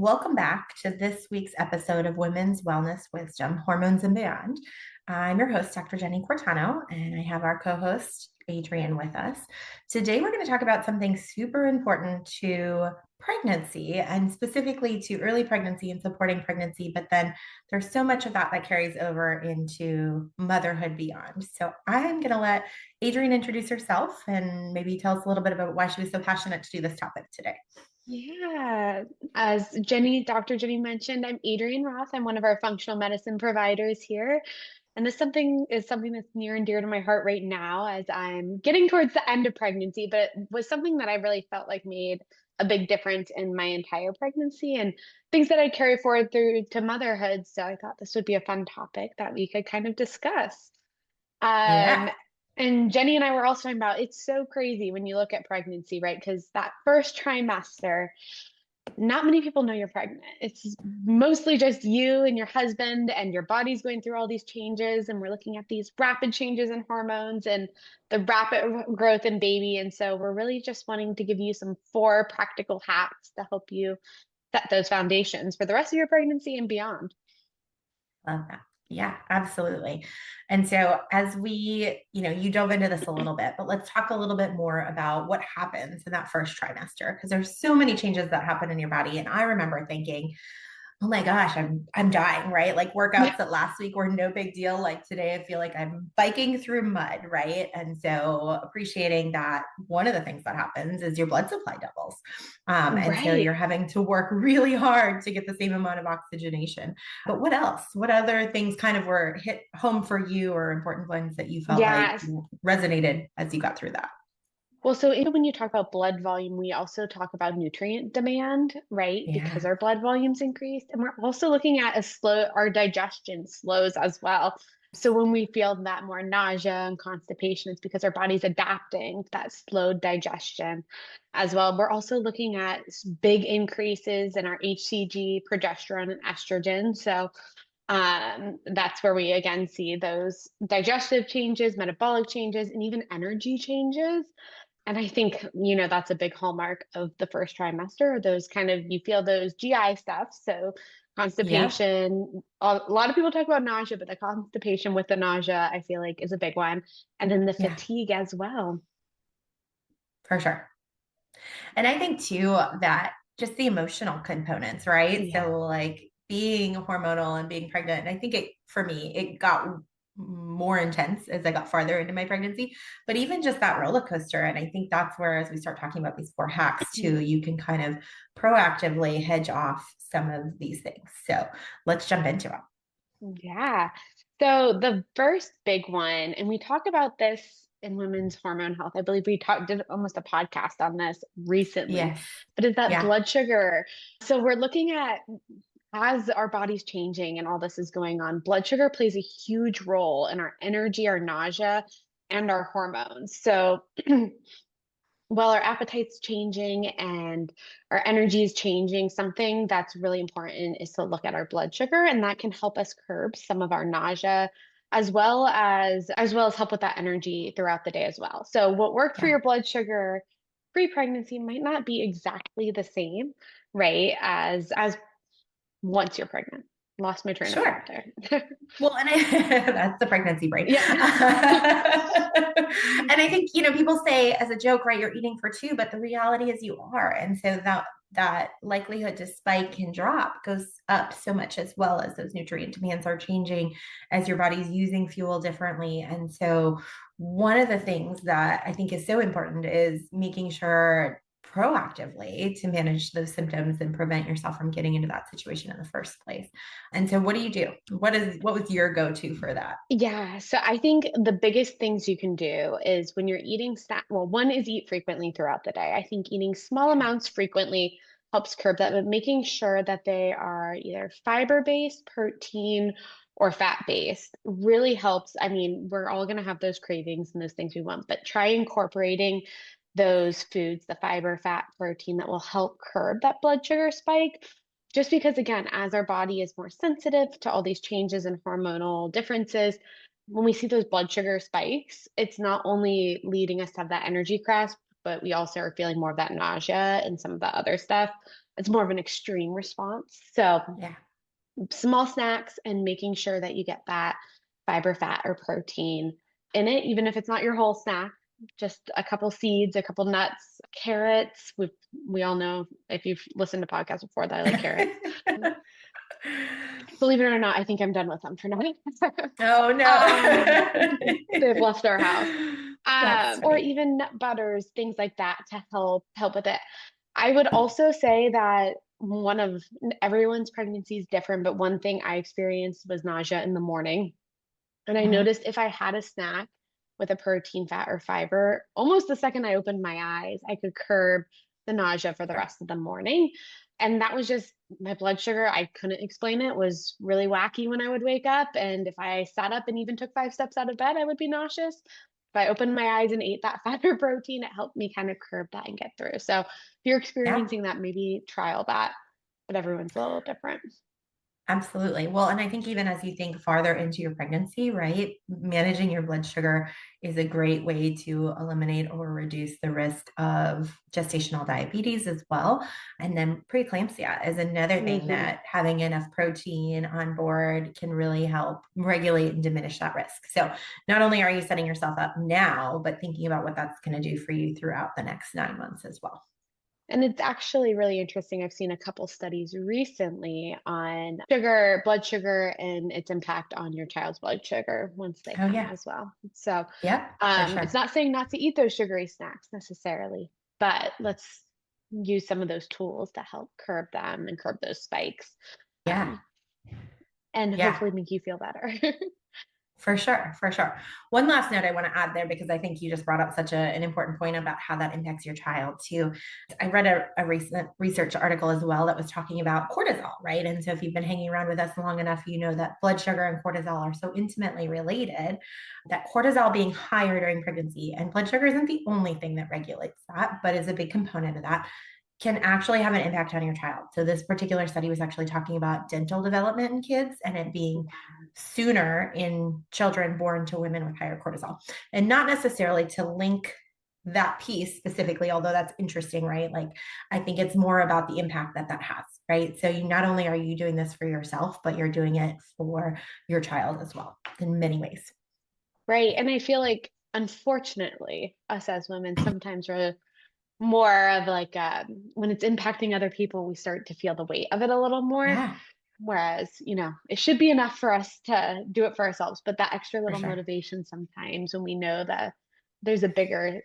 welcome back to this week's episode of Women's Wellness Wisdom, Hormones and Beyond. I'm your host, Dr. Jenny Cortano, and I have our co-host, Adrienne, with us. Today, we're going to talk about something super important to pregnancy and specifically to early pregnancy and supporting pregnancy, but then there's so much of that carries over into motherhood beyond. So I'm going to let Adrienne introduce herself and maybe tell us a little bit about why she was so passionate to do this topic today. Yeah, as Dr. Jenny mentioned, I'm Adrienne Roth. I'm one of our functional medicine providers here. And this is something that's near and dear to my heart right now as I'm getting towards the end of pregnancy, but it was something that I really felt like made a big difference in my entire pregnancy and things that I carry forward through to motherhood. So I thought this would be a fun topic that we could kind of discuss. Um, Yeah. and Jenny and I were also talking about it's so crazy when you look at pregnancy, right? Because that first trimester, not many people know you're pregnant. It's mostly just you and your husband, and your body's going through all these changes. And we're looking at these rapid changes in hormones and the rapid growth in baby. And so we're really just wanting to give you some 4 practical hacks to help you set those foundations for the rest of your pregnancy and beyond. Love that. Yeah, absolutely. And so as you dove into this a little bit, but let's talk a little bit more about what happens in that first trimester, because there's so many changes that happen in your body. And I remember thinking, oh my gosh, I'm dying, right? Like workouts that last week were no big deal. Like today, I feel like I'm biking through mud, right? And so appreciating that one of the things that happens is your blood supply doubles. And so Right. you're having to work really hard to get the same amount of oxygenation. But what else? What other things kind of were hit home for you or important ones that you felt like Yes. resonated as you got through that? Well, so even when you talk about blood volume, we also talk about nutrient demand, right? Because Yeah. our blood volumes increased. And we're also looking at our digestion slows as well. So when we feel that more nausea and constipation, it's because our body's adapting to that slowed digestion as well. We're also looking at big increases in our HCG, progesterone, and estrogen. So that's where we again see those digestive changes, metabolic changes, and even energy changes. And I think, that's a big hallmark of the first trimester, those kind of, you feel those GI stuff. So Yeah, constipation, a lot of people talk about nausea, but the constipation with the nausea, I feel like is a big one. And then the yeah, fatigue as well. for sure. And I think too that just the emotional components, right? Yeah. So like being hormonal and being pregnant, and I think for me, it got more intense as I got farther into my pregnancy, but even just that roller coaster. And I think that's where, as we start talking about these 4 hacks too, you can kind of proactively hedge off some of these things. So let's jump into it. Yeah. So the first big one, and we talk about this in women's hormone health. I believe did almost a podcast on this recently, Yes. but is that Yeah. blood sugar. So we're looking at as our body's changing and all this is going on, blood sugar plays a huge role in our energy, our nausea, and our hormones. So while our appetite's changing and our energy is changing, something that's really important is to look at our blood sugar, and that can help us curb some of our nausea as well as help with that energy throughout the day as well. So what worked for Yeah. your blood sugar pre-pregnancy might not be exactly the same, right, as once you're pregnant. Lost my train of thought Sure. there. Well, and that's the pregnancy brain. Yeah. And I think, people say as a joke, right, you're eating for two, but the reality is you are. And so that likelihood to spike and drop goes up so much as well as those nutrient demands are changing as your body's using fuel differently. And so one of the things that I think is so important is making sure proactively to manage those symptoms and prevent yourself from getting into that situation in the first place. And so what do you do? What was your go-to for that? Yeah, so I think the biggest things you can do is when you're eating well, one is eat frequently throughout the day. I think eating small Yeah. amounts frequently helps curb that, but making sure that they are either fiber-based, protein, or fat-based really helps. I mean, we're all going to have those cravings and those things we want, but try incorporating those foods, the fiber, fat, protein that will help curb that blood sugar spike. Just because, again, as our body is more sensitive to all these changes in hormonal differences, when we see those blood sugar spikes, it's not only leading us to have that energy crash, but we also are feeling more of that nausea and some of that other stuff. it's more of an extreme response. So Yeah. small snacks and making sure that you get that fiber, fat, or protein in it, even if it's not your whole snack, just a couple seeds, a couple nuts, carrots. We all know if you've listened to podcasts before that I like carrots. Believe it or not, I think I'm done with them for now. Oh um, no. they've left our house. That's Or funny. even nut butters, things like that to help with it. I would also say that one of everyone's pregnancy is different, but one thing I experienced was nausea in the morning. And I Mhm. noticed if I had a snack with a protein, fat, or fiber, almost the second I opened my eyes, I could curb the nausea for the Sure. rest of the morning. And that was just my blood sugar. I couldn't explain it, was really wacky when I would wake up. And if I sat up and even took 5 steps out of bed, I would be nauseous. If I opened my eyes and ate that fat or protein, it helped me kind of curb that and get through. So if you're Yeah. experiencing that, maybe trial that, but everyone's a little different. Absolutely. Well, and I think even as you think farther into your pregnancy, right, managing your blood sugar is a great way to eliminate or reduce the risk of gestational diabetes as well. And then preeclampsia is another thing Hmm. that having enough protein on board can really help regulate and diminish that risk. So not only are you setting yourself up now, but thinking about what that's going to do for you throughout the next 9 months as well. And it's actually really interesting. I've seen a couple studies recently on sugar, blood sugar, and its impact on your child's blood sugar once they Oh, come yeah. as well. So Yep, for it's sure. not saying not to eat those sugary snacks necessarily, but let's use some of those tools to help curb them and curb those spikes, Yeah. um, and Yeah. hopefully make you feel better. For sure, for sure. One last note I want to add there because I think you just brought up such an important point about how that impacts your child too. I read a recent research article as well that was talking about cortisol, right? And so if you've been hanging around with us long enough, you know that blood sugar and cortisol are so intimately related that cortisol being higher during pregnancy and blood sugar isn't the only thing that regulates that, but is a big component of that can actually have an impact on your child. So this particular study was actually talking about dental development in kids and it being sooner in children born to women with higher cortisol. And not necessarily to link that piece specifically, although that's interesting, right? Like, I think it's more about the impact that that has, right? So you not only are you doing this for yourself, but you're doing it for your child as well in many ways. Right. And I feel like, unfortunately, us as women sometimes are more of like when it's impacting other people, we start to feel the weight of it a little more. Yeah, Whereas, it should be enough for us to do it for ourselves, but that extra for little sure. motivation sometimes when we know that there's a bigger,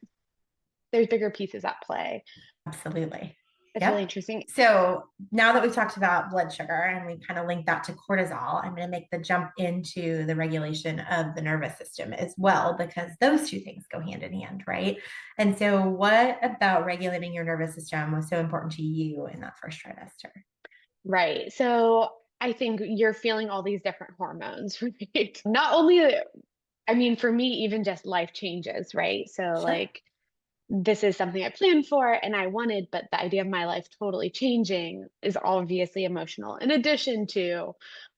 there's bigger pieces at play. Absolutely. It's really Yep. interesting. So now that we've talked about blood sugar and we kind of linked that to cortisol, I'm going to make the jump into the regulation of the nervous system as well, because those two things go hand in hand, right? And so, what about regulating your nervous system was so important to you in that first trimester? Right. So I think you're feeling all these different hormones, right? Not only, I mean, for me, even just life changes, right? So Sure. like this is something I planned for and I wanted, but the idea of my life totally changing is obviously emotional, in addition to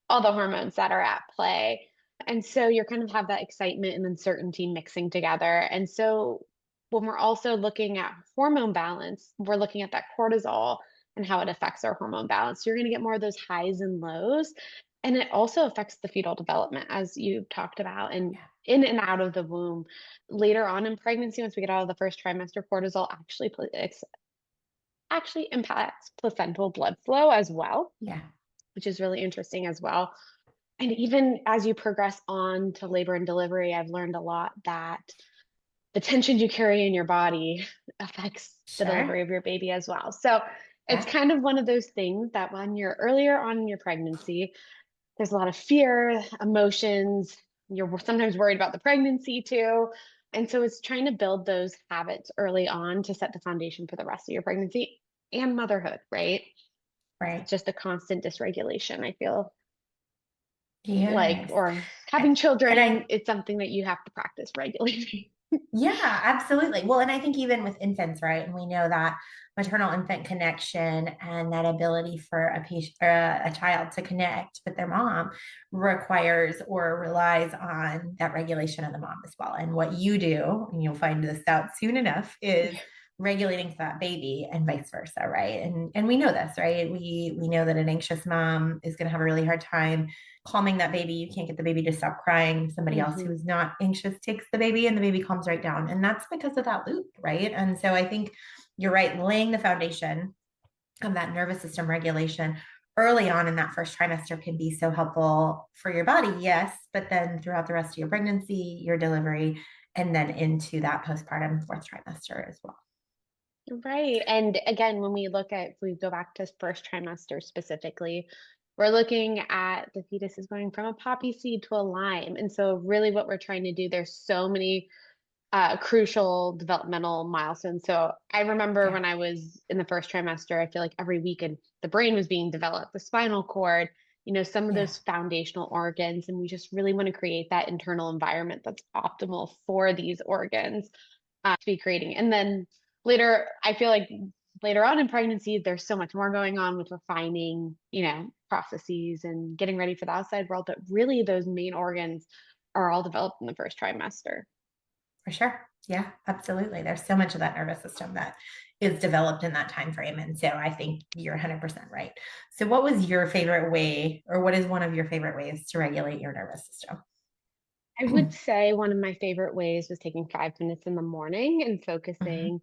all the hormones that are at play. And so you're kind of have that excitement and uncertainty mixing together. And so when we're also looking at hormone balance, we're looking at that cortisol and how it affects our hormone balance. You're going to get more of those highs and lows. And it also affects the fetal development, as you talked about, and Yeah. in and out of the womb later on in pregnancy, once we get out of the first trimester, cortisol actually impacts placental blood flow as well, Yeah. which is really interesting as well. And even as you progress on to labor and delivery, I've learned a lot that the tension you carry in your body affects the Sure. delivery of your baby as well. So it's Yeah. kind of one of those things that when you're earlier on in your pregnancy, there's a lot of fear, emotions. You're sometimes worried about the pregnancy too. And so it's trying to build those habits early on to set the foundation for the rest of your pregnancy and motherhood, right? Right. It's just a constant dysregulation, I feel like, Yes. or And having children, I it's something that you have to practice regularly. Yeah, absolutely. Well, and I think even with infants, right? And we know that maternal infant connection and that ability for a patient or a child to connect with their mom requires or relies on that regulation of the mom as well. And what you do, and you'll find this out soon enough, is regulating to that baby and vice versa, right? And we know this, right? We know that an anxious mom is going to have a really hard time calming that baby. You can't get the baby to stop crying. Somebody else Hmm. who's not anxious takes the baby and the baby calms right down. And that's because of that loop, right? And so I think you're right, laying the foundation of that nervous system regulation early on in that first trimester can be so helpful for your body, yes, but then throughout the rest of your pregnancy, your delivery, and then into that postpartum fourth trimester as well. Right. And again, when we look at, if we go back to first trimester specifically, we're looking at the fetus is going from a poppy seed to a lime. And so, really, what we're trying to do, there's so many crucial developmental milestones. So, I remember Yeah. when I was in the first trimester, I feel like every week and the brain was being developed, the spinal cord, some of Yeah. those foundational organs. And we just really want to create that internal environment that's optimal for these organs to be creating. And then later, I feel like later on in pregnancy, there's so much more going on with refining, processes and getting ready for the outside world. But really, those main organs are all developed in the first trimester. For sure. Yeah, absolutely. There's so much of that nervous system that is developed in that time frame. And so I think you're 100% right. So what was your favorite way, or what is one of your favorite ways to regulate your nervous system? I would say one of my favorite ways was taking 5 minutes in the morning and Mhm. focusing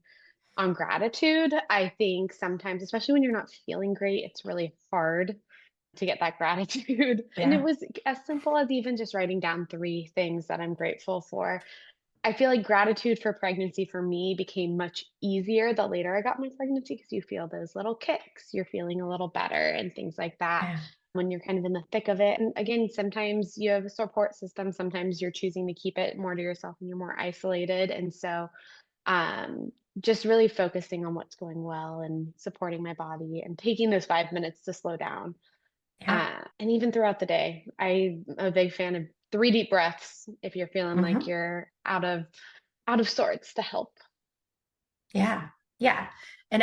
on gratitude. I think sometimes, especially when you're not feeling great, it's really hard to get that gratitude. And it Yeah. was as simple as even just writing down three things that I'm grateful for. I feel like gratitude for pregnancy for me became much easier the later I got my pregnancy because you feel those little kicks. You're feeling a little better and things like that Yeah. when you're kind of in the thick of it. And again, sometimes you have a support system, sometimes you're choosing to keep it more to yourself and you're more isolated. And so, um, just really focusing on what's going well and supporting my body and taking those 5 minutes to slow down Yeah. and even throughout the day, I'm a big fan of three deep breaths if you're feeling like Hmm. you're out of sorts to help. Yeah. Yeah. And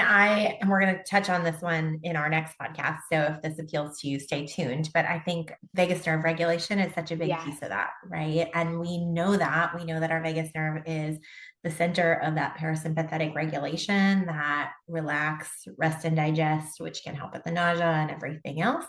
we're going to touch on this one in our next podcast. So if this appeals to you, stay tuned. But I think vagus nerve regulation is such a big Yes. piece of that, right? And we know that our vagus nerve is the center of that parasympathetic regulation that relax, rest, and digest, which can help with the nausea and everything else.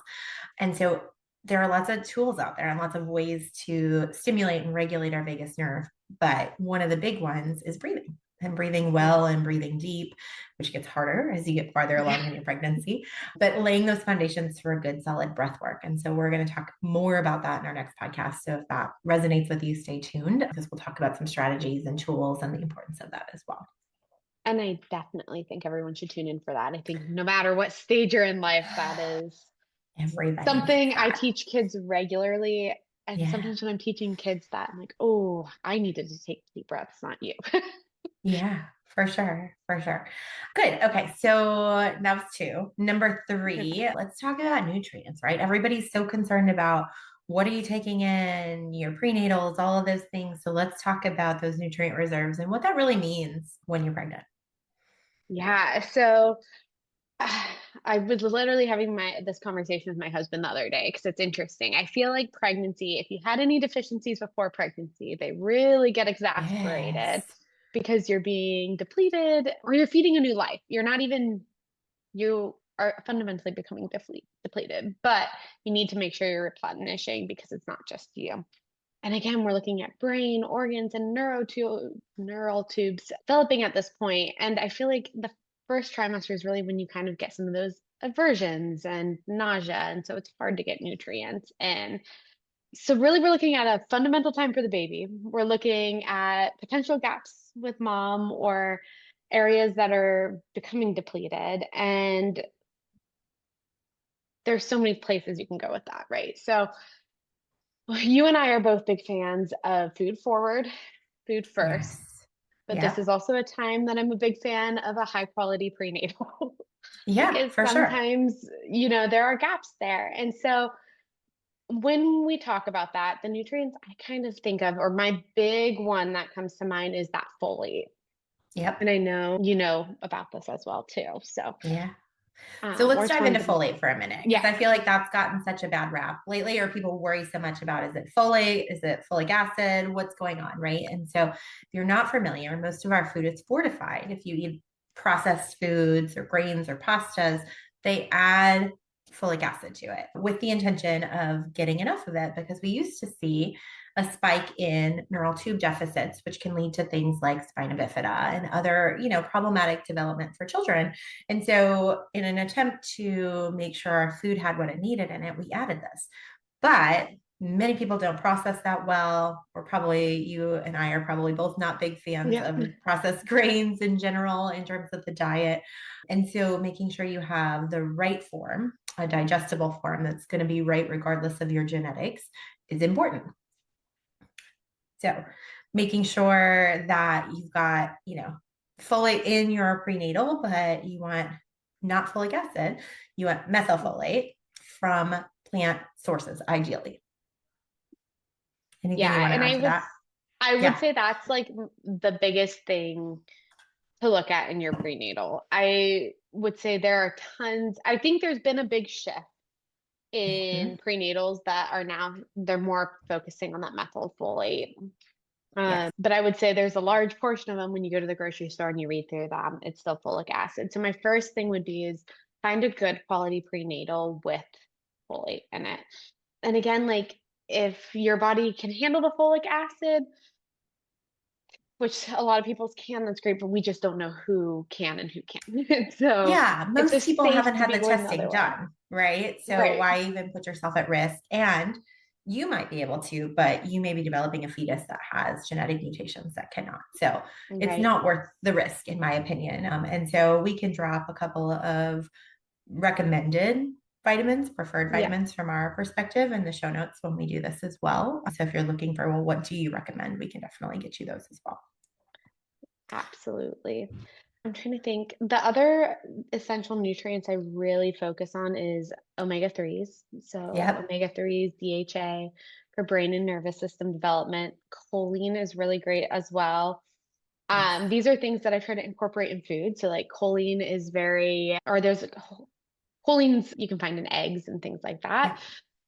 And so there are lots of tools out there and lots of ways to stimulate and regulate our vagus nerve. But one of the big ones is breathing and breathing well Yes. and breathing deep, which gets harder as you get farther Yeah. along in your pregnancy, but laying those foundations for a good, solid breath work. And so we're going to talk more about that in our next podcast. So if that resonates with you, stay tuned because we'll talk about some strategies and tools and the importance of that as well. And I definitely think everyone should tune in for that. I think no matter what stage you're in life, that is Everybody needs something I that. teach kids regularly. And Yeah. sometimes when I'm teaching kids that, I'm like, oh, I needed to take deep breaths, not you. Yeah, for sure. For sure. Good. Okay. So that was two. Number three, let's talk about nutrients, right? Everybody's so concerned about what are you taking in, your prenatals, all of those things. So let's talk about those nutrient reserves and what that really means when you're pregnant. Yeah. So I was literally having my this conversation with my husband the other day because it's interesting. I feel like pregnancy, if you had any deficiencies before pregnancy, they really get exasperated Yes. because you're being depleted or you're feeding a new life. You are fundamentally becoming depleted, but you need to make sure you're replenishing because it's not just you. And again, we're looking at brain, organs, and neural tubes developing at this point. And I feel like the first trimester is really when you kind of get some of those aversions and nausea. And so it's hard to get nutrients. And so, really, we're looking at a fundamental time for the baby. We're looking at potential gaps with mom or areas that are becoming depleted. And there's so many places you can go with that, right? So, you and I are both big fans of food forward, food first. Yes. But this Yep. is also a time that I'm a big fan of a high quality prenatal Yeah, because for sure. sometimes, there are gaps there. And so when we talk about that, the nutrients I kind of think of, or my big one that comes to mind is that folate. And Yep. I know you know about this as well too. So Yeah. So we're let's just dive into wanted to, folate for a minute because yes. I feel like that's gotten such a bad rap lately, or people worry so much about is it folate? Is it folic acid? What's going on? Right. And so if you're not familiar, most of our food is fortified if you eat processed foods or grains or pastas, they add folic acid to it with the intention of getting enough of it, because we used to see a spike in neural tube deficits, which can lead to things like spina bifida and other, problematic development for children. And so, in an attempt to make sure our food had what it needed in it, we added this. But many people don't process that well. Or probably you and I are probably both not big fans Yep. of processed grains in general in terms of the diet. And so making sure you have the right form, a digestible form that's going to be right regardless of your genetics, is important. So making sure that you've got, folate in your prenatal, but you want not folic acid, you want methylfolate from plant sources, ideally. Anything you Yeah, want to and add to that? I would Yeah. say that's like the biggest thing to look at in your prenatal. I would say there are tons. I think there's been a big shift Mm-hmm. in prenatals that are now they're more focusing on that methylfolate. Yes. But I would say there's a large portion of them when you go to the grocery store and you read through them, it's still folic acid. So my first thing would be is find a good quality prenatal with folate in it. And again, like if your body can handle the folic acid, which a lot of people can, that's great, but we just don't know who can and who can't. So Yeah, it's most just people safe haven't to had be the going the testing other way. done, right? So Right. why even put yourself at risk? And you might be able to, but you may be developing a fetus that has genetic mutations that cannot. So it's Right. not worth the risk, in my opinion. And so we can drop a couple of recommended vitamins, preferred Yeah, vitamins from our perspective in the show notes when we do this as well. So if you're looking for, well, what do you recommend? We can definitely get you those as well. absolutely. I'm trying to think. The other essential nutrients I really focus on is omega 3s. So, Yep. omega 3s, DHA for brain and nervous system development. Choline is really great as well. Yes. These are things that I try to incorporate in food. So, like choline is very, or there's cholines you can find in eggs and things like that. Yep.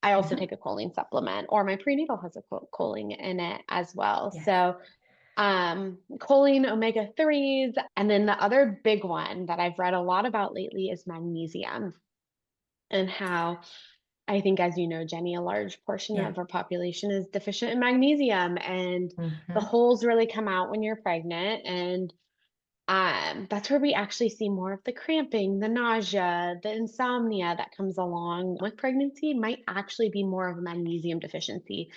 I also Mm-hmm. take a choline supplement, or my prenatal has a choline in it as well. Yes. So, choline, omega 3s. And then the other big one that I've read a lot about lately is magnesium and how I think, as you know, Jenny, a large portion Yeah. of our population is deficient in magnesium, and the Mm-hmm. holes really come out when you're pregnant. And that's where we actually see more of the cramping, the nausea, the insomnia that comes along with pregnancy might actually be more of a magnesium deficiency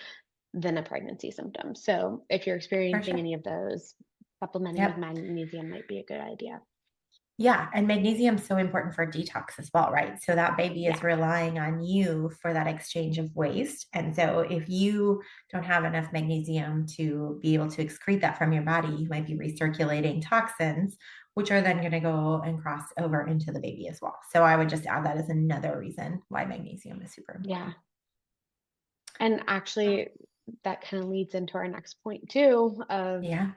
than a pregnancy symptom. So if you're For experiencing sure. any of those, supplementing with Yep. magnesium might be a good idea. Yeah, and magnesium is so important for detox as well, right? So that baby is Yeah. relying on you for that exchange of waste. And so if you don't have enough magnesium to be able to excrete that from your body, you might be recirculating toxins, which are then going to go and cross over into the baby as well. So I would just add that as another reason why magnesium is super Yeah. important. And actually, that kind of leads into our next point too of Yeah.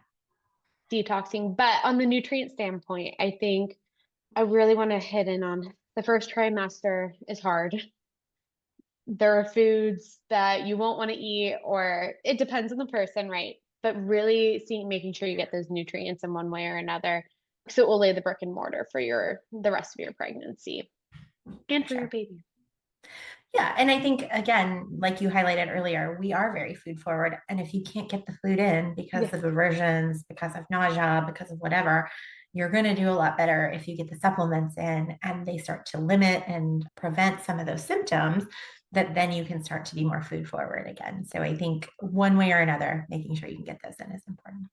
detoxing. But on the nutrient standpoint, I think I really want to hit in on the first trimester is hard. There are foods that you won't want to eat, or it depends on the person, right? But really seeing, making sure you get those nutrients in one way or another. So it will lay the brick and mortar for the rest of your pregnancy and For for your sure. baby. Yeah. And I think, again, like you highlighted earlier, we are very food forward. And if you can't get the food in because Yeah. of aversions, because of nausea, because of whatever, you're going to do a lot better if you get the supplements in and they start to limit and prevent some of those symptoms, that then you can start to be more food forward again. So I think one way or another, making sure you can get this in is important.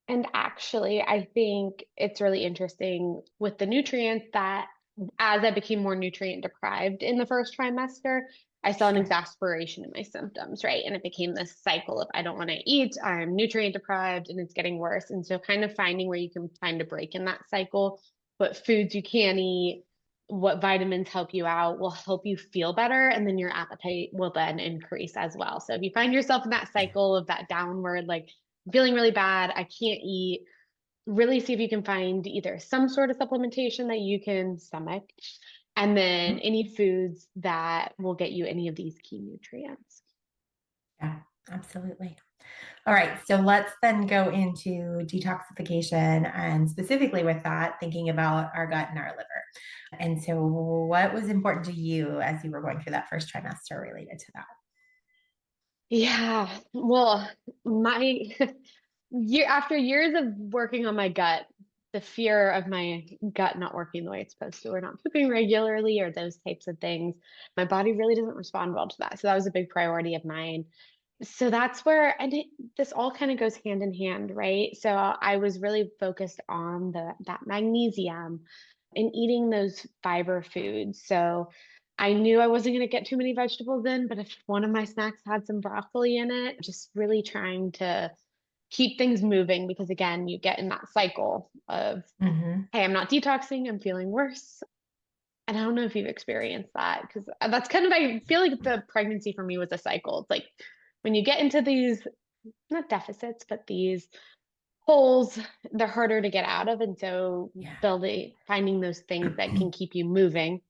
And actually, I think it's really interesting with the nutrients that as I became more nutrient deprived in the first trimester, I saw an Sure. exasperation in my symptoms, right? And it became this cycle of I don't want to eat, I'm nutrient deprived, and it's getting worse. And so, kind of finding where you can find a break in that cycle, what foods you can eat, what vitamins help you out will help you feel better. And then your appetite will then increase as well. So, if you find yourself in that cycle of that downward, like, feeling really bad, I can't eat, really see if you can find either some sort of supplementation that you can stomach, and then Mhm. any foods that will get you any of these key nutrients. Yeah, absolutely. All right, so let's then go into detoxification and specifically with that, thinking about our gut and our liver. And so, what was important to you as you were going through that first trimester related to that? Yeah, well, my after years of working on my gut, the fear of my gut not working the way it's supposed to, or not pooping regularly, or those types of things, my body really doesn't respond well to that. So that was a big priority of mine. So that's where, this all kind of goes hand in hand, right? So I was really focused on that magnesium and eating those fiber foods. So I knew I wasn't going to get too many vegetables in, but if one of my snacks had some broccoli in it, just really trying to keep things moving because again, you get in that cycle of, Mm-hmm. hey, I'm not detoxing, I'm feeling worse. And I don't know if you've experienced that because that's kind of, I feel like the pregnancy for me was a cycle. It's like when you get into these, not deficits, but these holes, they're harder to get out of. And so Yeah. finding those things that can keep you moving,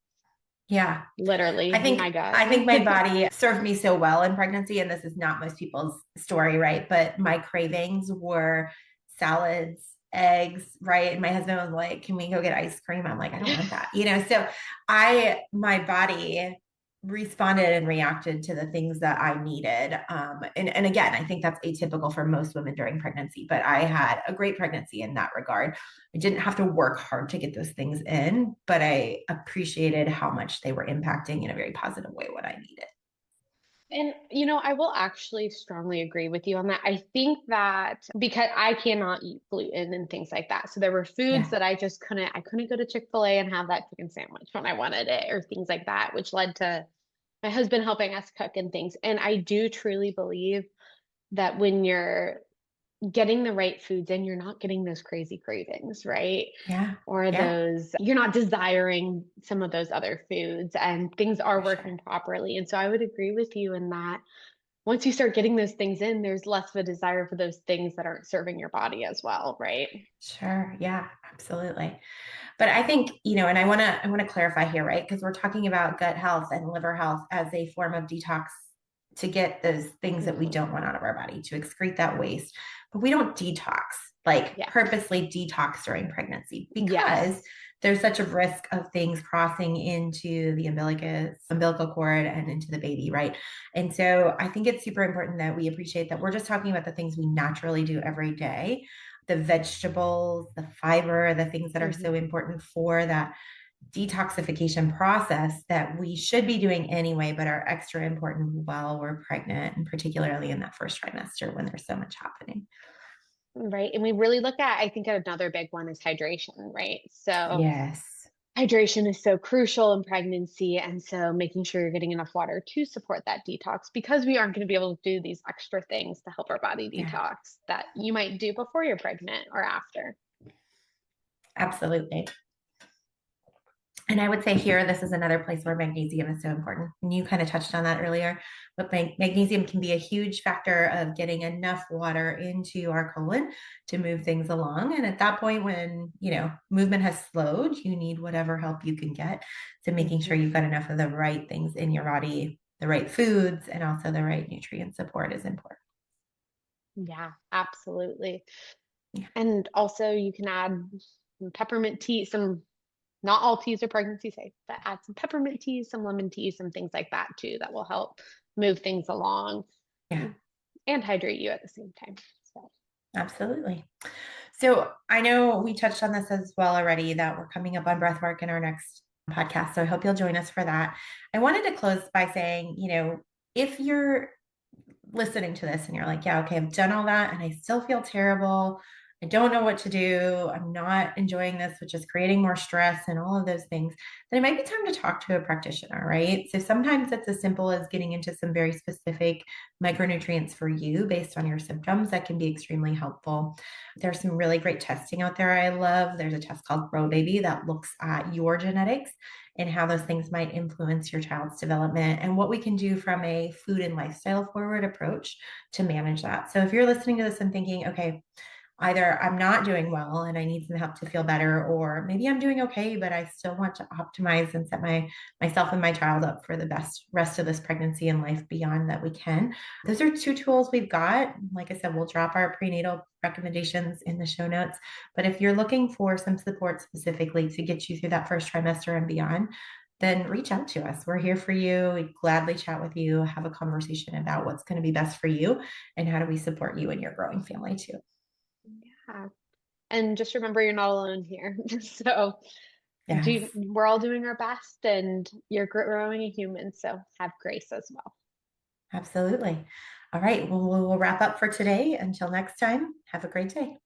Yeah. literally, I my think gut. I think my body served me so well in pregnancy, and this is not most people's story, right? But my cravings were salads, eggs, right? And my husband was like, "Can we go get ice cream?" I'm like, "I don't want that," So my body responded and reacted to the things that I needed. And again, I think that's atypical for most women during pregnancy, but I had a great pregnancy in that regard. I didn't have to work hard to get those things in, but I appreciated how much they were impacting in a very positive way what I needed. And, I will actually strongly agree with you on that. I think that because I cannot eat gluten and things like that. So there were foods Yeah. that I couldn't go to Chick-fil-A and have that chicken sandwich when I wanted it or things like that, which led to my husband helping us cook and things. And I do truly believe that when you're getting the right foods in, you're not getting those crazy cravings, right? Yeah. Or Yeah. you're not desiring some of those other foods and things are For sure. working properly. And so I would agree with you in that once you start getting those things in, there's less of a desire for those things that aren't serving your body as well, right? Sure. Yeah, absolutely. But I think, and I want to clarify here, right? Because we're talking about gut health and liver health as a form of detox to get those things that we Mhm. don't want out of our body, to excrete that waste. But we don't detox, like Yeah. purposely detox during pregnancy because Yes. there's such a risk of things crossing into the umbilical cord and into the baby, right? And so I think it's super important that we appreciate that we're just talking about the things we naturally do every day, the vegetables, the fiber, the things that are so Hmm. important for that detoxification process that we should be doing anyway, but are extra important while we're pregnant, and particularly in that first trimester when there's so much happening. Right. And we really look at, I think another big one is hydration, right? So Yes. hydration is so crucial in pregnancy. And so making sure you're getting enough water to support that detox because we aren't going to be able to do these extra things to help our body Yeah, detox that you might do before you're pregnant or after. absolutely. And I would say here, this is another place where magnesium is so important. And you kind of touched on that earlier, but magnesium can be a huge factor of getting enough water into our colon to move things along. And at that point, when, movement has slowed, you need whatever help you can get. So making sure Mhm. you've got enough of the right things in your body, the right foods, and also the right nutrient support is important. Yeah, absolutely. Yeah. And also you can add some peppermint tea, not all teas are pregnancy safe, but add some peppermint tea, some lemon tea, some things like that too, that will help move things along Yeah, and hydrate you at the same time. So, absolutely. So I know we touched on this as well already that we're coming up on breath work in our next podcast. So I hope you'll join us for that. I wanted to close by saying, if you're listening to this and you're like, yeah, okay, I've done all that and I still feel terrible. I don't know what to do. I'm not enjoying this, which is creating more stress and all of those things, then it might be time to talk to a practitioner, right? So sometimes it's as simple as getting into some very specific micronutrients for you based on your symptoms that can be extremely helpful. There's some really great testing out there I love. There's a test called Grow Baby that looks at your genetics and how those things might influence your child's development and what we can do from a food and lifestyle forward approach to manage that. So if you're listening to this and thinking, okay, either I'm not doing well and I need some help to feel better, or maybe I'm doing okay, but I still want to optimize and set myself and my child up for the best rest of this pregnancy and life beyond that we can. Those are two tools we've got. Like I said, we'll drop our prenatal recommendations in the show notes. But if you're looking for some support specifically to get you through that first trimester and beyond, then reach out to us. We're here for you. We'd gladly chat with you, have a conversation about what's going to be best for you and how do we support you and your growing family too. Yeah. And just remember, you're not alone here. So Yes, we're all doing our best, and you're growing a human. So have grace as well. absolutely. All right. Well, we'll wrap up for today. Until next time, have a great day.